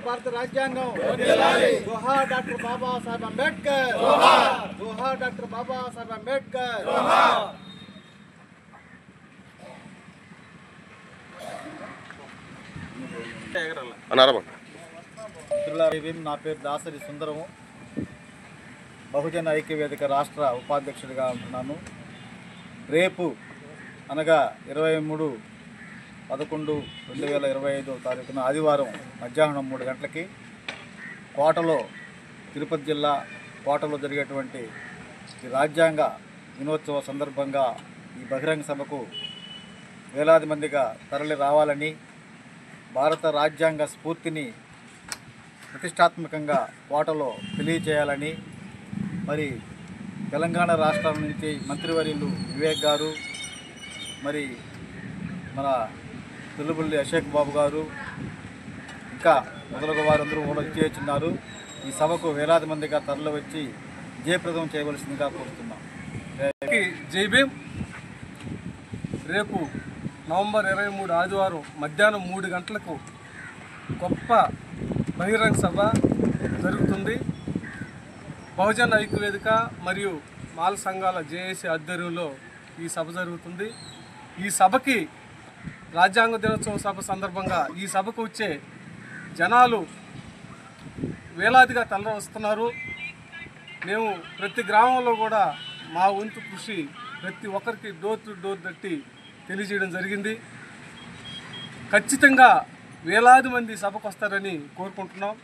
భారత రాజ్యాంగం జోహార్ డాక్టర్ బాబాసాహెబ్ అంబేద్కర్ జోహార్ డాక్టర్ బాబాసాహెబ్ అంబేద్కర్ నా పేరు దాసరి సుందరము. బహుజన ఐక్య వేదిక రాష్ట్ర ఉపాధ్యక్షుడిగా ఉంటున్నాను. రేపు అనగా 23/11/2025 తారీఖున ఆదివారం మధ్యాహ్నం 3 గంటలకి కోటలో, తిరుపతి జిల్లా కోటలో జరిగేటువంటి ఈ రాజ్యాంగ దినోత్సవ సందర్భంగా ఈ బహిరంగ సభకు వేలాది మందిగా తరలి రావాలని, భారత రాజ్యాంగ స్ఫూర్తిని ప్రతిష్టాత్మకంగా కోటలో తెలియజేయాలని, మరి తెలంగాణ రాష్ట్రం నుంచి మంత్రివర్యులు వివేక్ గారు, మరి మన తుల్లుబుల్లి అశోక్ బాబు గారు, ఇంకా మొదలగు వారందరూ కూడా ఇచ్చేస్తున్నారు. ఈ సభకు వేలాది మందిగా తరలి వచ్చి జయప్రదం చేయవలసిందిగా కోరుతున్నాం. జై భీమ్. రేపు నవంబర్ 23 ఆదివారం మధ్యాహ్నం 3 గంటలకు గొప్ప బహిరంగ సభ జరుగుతుంది. బహుజన ఐక్య వేదిక మరియు మాల సంఘాల జేఏసీ ఆధ్వర్యంలో ఈ సభ జరుగుతుంది. ఈ సభకి రాజ్యాంగ దినోత్సవ సభ సందర్భంగా ఈ సభకు వచ్చే జనాలు వేలాదిగా తరలి వస్తున్నారు. మేము ప్రతి గ్రామంలో కూడా మా వంతు కృషి ప్రతి ఒక్కరికి డోర్ టు డోర్ తట్టి తెలియజేయడం జరిగింది. ఖచ్చితంగా వేలాది మంది సభకు వస్తారని కోరుకుంటున్నాం.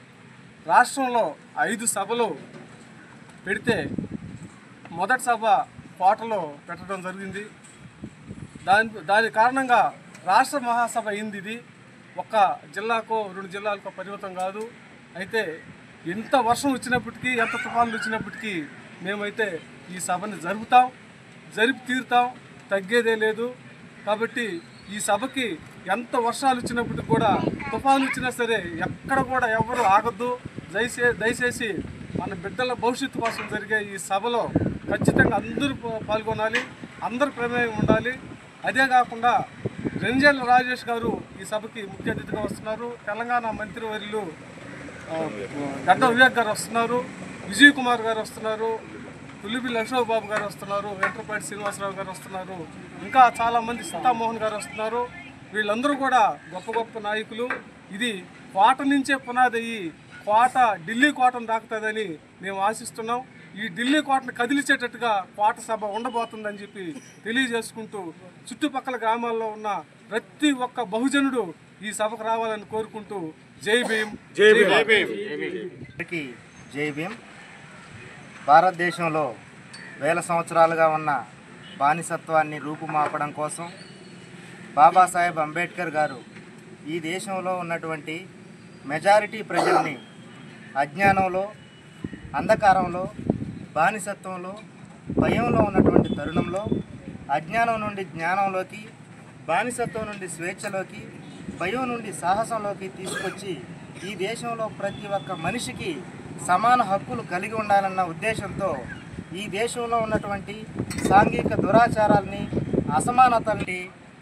రాష్ట్రంలో 5 సభలు పెడితే మొదటి సభ కోటలో పెట్టడం జరిగింది. దాని కారణంగా రాష్ట్ర మహాసభ అయింది. ఇది ఒక్క జిల్లాకో 2 జిల్లాలకో పరిమితం కాదు. అయితే ఎంత వర్షం వచ్చినప్పటికీ, ఎంత తుఫాన్లు వచ్చినప్పటికీ మేమైతే ఈ సభని జరిపి తీరుతాం, తగ్గేదే లేదు. కాబట్టి ఈ సభకి ఎంత వర్షాలు వచ్చినప్పటికి కూడా, తుఫాను వచ్చినా సరే ఎక్కడ కూడా ఎవరు ఆగద్దు. దయచేసి మన బిడ్డల భవిష్యత్తు కోసం జరిగే ఈ సభలో ఖచ్చితంగా అందరూ పాల్గొనాలి, అందరు ప్రమేయం ఉండాలి. అదే కాకుండా రెంజేళ్ల రాజేష్ గారు ఈ సభకి ముఖ్య అతిథిగా వస్తున్నారు. తెలంగాణ మంత్రివర్యులు గడ్డ వివేక్ గారు వస్తున్నారు, విజయ్ కుమార్ గారు వస్తున్నారు, తుల్లిబిల్లి అశోక్ బాబు గారు వస్తున్నారు, వెంట్రపాటి శ్రీనివాసరావు గారు వస్తున్నారు, ఇంకా చాలామంది సీతామోహన్ గారు వస్తున్నారు. వీళ్ళందరూ కూడా గొప్ప గొప్ప నాయకులు. ఇది కోట నుంచే పునాది అయ్యి కోట ఢిల్లీ కోటను దాకుతుందని మేము ఆశిస్తున్నాం. ఈ ఢిల్లీ కోటను కదిలిచేటట్టుగా కోట సభ ఉండబోతుందని చెప్పి తెలియజేసుకుంటూ చుట్టుపక్కల గ్రామాల్లో ఉన్న ప్రతి ఒక్క బహుజనుడు ఈ సభకు రావాలని కోరుకుంటూ జై భీమ్. జై భీమ్. భారతదేశంలో వేల సంవత్సరాలుగా ఉన్న బానిసత్వాన్ని రూపుమాపడం కోసం బాబాసాహెబ్ అంబేద్కర్ గారు ఈ దేశంలో ఉన్నటువంటి మెజారిటీ ప్రజల్ని అజ్ఞానంలో, అంధకారంలో, బానిసత్వంలో, భయంలో ఉన్నటువంటి తరుణంలో అజ్ఞానం నుండి జ్ఞానంలోకి, బానిసత్వం నుండి స్వేచ్ఛలోకి, భయం నుండి సాహసంలోకి తీసుకొచ్చి ఈ దేశంలో ప్రతి ఒక్క మనిషికి సమాన హక్కులు కలిగి ఉండాలన్న ఉద్దేశంతో ఈ దేశంలో ఉన్నటువంటి సాంఘిక దురాచారాలని, అసమానతల్ని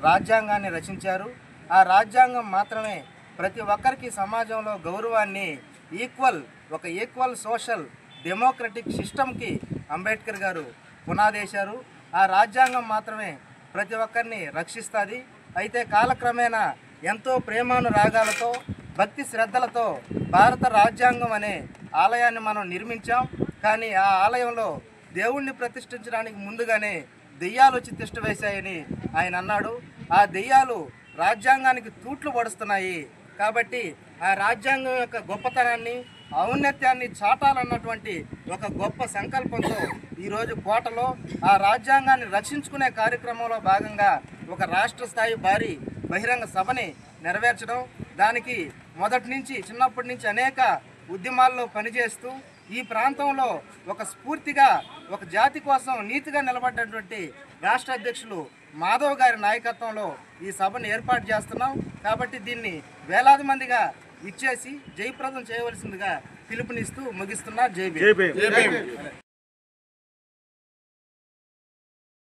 రాజ్యాంగాన్ని రచించారు. ఆ రాజ్యాంగం మాత్రమే ప్రతి ఒక్కరికి సమాజంలో గౌరవాన్ని, ఈక్వల్ సోషల్ డెమోక్రటిక్ సిస్టమ్కి అంబేద్కర్ గారు పునాదేశారు. ఆ రాజ్యాంగం మాత్రమే ప్రతి ఒక్కరిని రక్షిస్తుంది. అయితే కాలక్రమేణా ఎంతో ప్రేమానురాగాలతో, భక్తి శ్రద్ధలతో భారత రాజ్యాంగం అనే ఆలయాన్ని మనం నిర్మించాం. కానీ ఆ ఆలయంలో దేవుణ్ణి ప్రతిష్ఠించడానికి ముందుగానే దెయ్యాలు వచ్చి తిష్ట వేశాయని ఆయన అన్నాడు. ఆ దెయ్యాలు రాజ్యాంగానికి తూట్లు పడుస్తున్నాయి. కాబట్టి ఆ రాజ్యాంగం యొక్క గొప్పతనాన్ని, ఔన్నత్యాన్ని చాటాలన్నటువంటి ఒక గొప్ప సంకల్పంతో ఈరోజు కోటలో ఆ రాజ్యాంగాన్ని రక్షించుకునే కార్యక్రమంలో భాగంగా ఒక రాష్ట్ర స్థాయి భారీ బహిరంగ సభని నెరవేర్చడం, దానికి మొదటి నుంచి చిన్నప్పటి నుంచి అనేక ఉద్యమాల్లో పనిచేస్తూ ఈ ప్రాంతంలో ఒక స్ఫూర్తిగా, ఒక జాతి కోసం నీతిగా నిలబడ్డటువంటి రాష్ట్ర అధ్యక్షులు మాధవ్ గారి నాయకత్వంలో ఈ సభను ఏర్పాటు చేస్తున్నాం. కాబట్టి దీన్ని వేలాది మందిగా ఇచ్చేసి జయప్రదం చేయవలసిందిగా పిలుపునిస్తూ ముగిస్తున్నా. జై భీమ్.